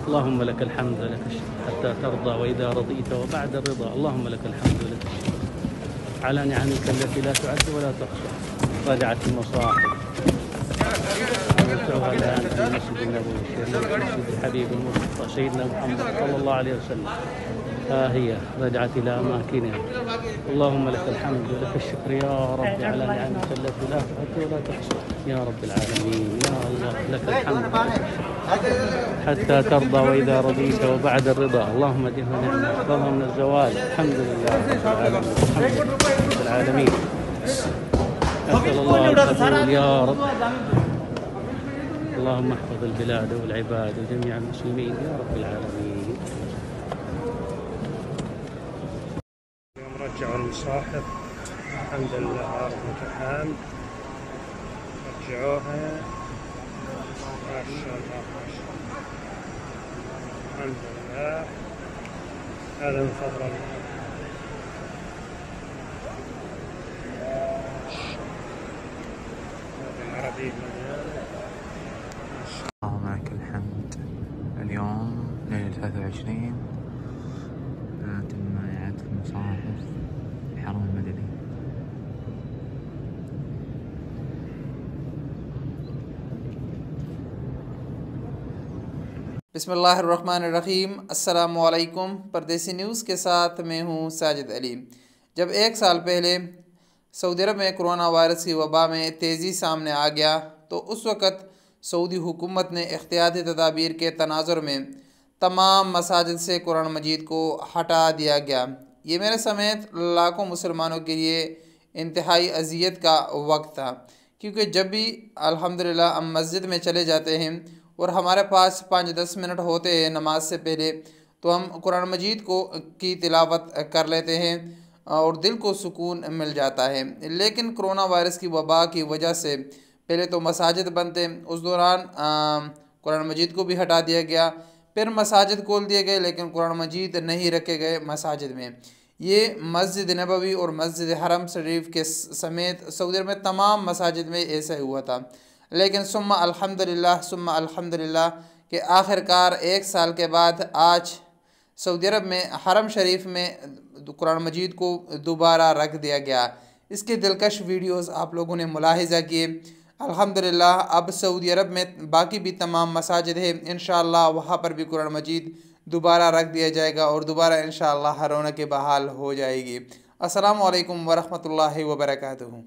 اللهم لك الحمد ولك الشكر حتى ترضى وإذا رضيت وبعد الرضا. اللهم لك الحمد ولك الشكر على نعمك التي لا تعد ولا تحصى. رجعت المصاحف نرجعها الآن في المسجد النبوي في مسجد الحبيب المصطفى سيدنا محمد صلى الله عليه وسلم. ها هي رجعت إلى أماكنها. اللهم لك الحمد ولك الشكر يا رب على نعمك التي لا تعد ولا تحصى يا رب العالمين. يا الله لك الحمد حتى ترضى وإذا رضيت وبعد الرضا. اللهم اجعلنا نعمة احفظها من الزوال. الحمد لله رب العالمين. الحمد لله رب العالمين. أسأل الله القبول يا رب. اللهم احفظ البلاد والعباد وجميع المسلمين يا رب العالمين. اليوم رجعوا المصاحف الحمد لله عارف امتحان رجعوها ما شاء الله ما شاء الله الحمد لله. هذا من فضل الله. هذه العربية اللهم لك الحمد. اليوم ليلة 23 تم إعادة المصاحف في الحرم المدني. बिस्मिल्लाहिर्रहमानिर्रहीम। अस्सलामुअलैकुम। परदेसी न्यूज़ के साथ मैं हूँ साजिद अली। जब एक साल पहले सऊदी अरब में कोरोना वायरस की वबा में तेज़ी सामने आ गया तो उस वक़्त सऊदी हुकूमत ने एहतियाती तदाबीर के तनाजुर में तमाम मसाजिद से कुरान मजीद को हटा दिया गया। ये मेरे समेत लाखों मुसलमानों के लिए इंतहाई अजियत का वक्त था, क्योंकि जब भी अल्हम्दुलिल्लाह हम मस्जिद में चले जाते हैं और हमारे पास 5-10 मिनट होते हैं नमाज से पहले, तो हम कुरान मजीद की तिलावत कर लेते हैं और दिल को सुकून मिल जाता है। लेकिन कोरोना वायरस की वबा की वजह से पहले तो मसाजिद बंद थे, उस दौरान कुरान मजीद को भी हटा दिया गया। फिर मसाजिद खोल दिए गए लेकिन कुरान मजीद नहीं रखे गए मसाजिद में। ये मस्जिद नबवी और मस्जिद हरम शरीफ के समेत सऊदी अरब में तमाम मसाजिद में ऐसा हुआ था। लेकिन सुम्मा अल्हम्दुलिल्लाह के आखिरकार एक साल के बाद आज सऊदी अरब में हरम शरीफ में कुरान मजीद को दोबारा रख दिया गया। इसके दिलकश वीडियोस आप लोगों ने मुलाहिज़ा किए। अल्हम्दुलिल्लाह अब सऊदी अरब में बाकी भी तमाम मसाजिद है, इंशाअल्लाह वहाँ पर भी कुरान मजीद दोबारा रख दिया जाएगा और दोबारा इंशाअल्लाह रौनक बहाल हो जाएगी। अस्सलामु अलैकुम वरहमतुल्लाहि वबरकातुहू।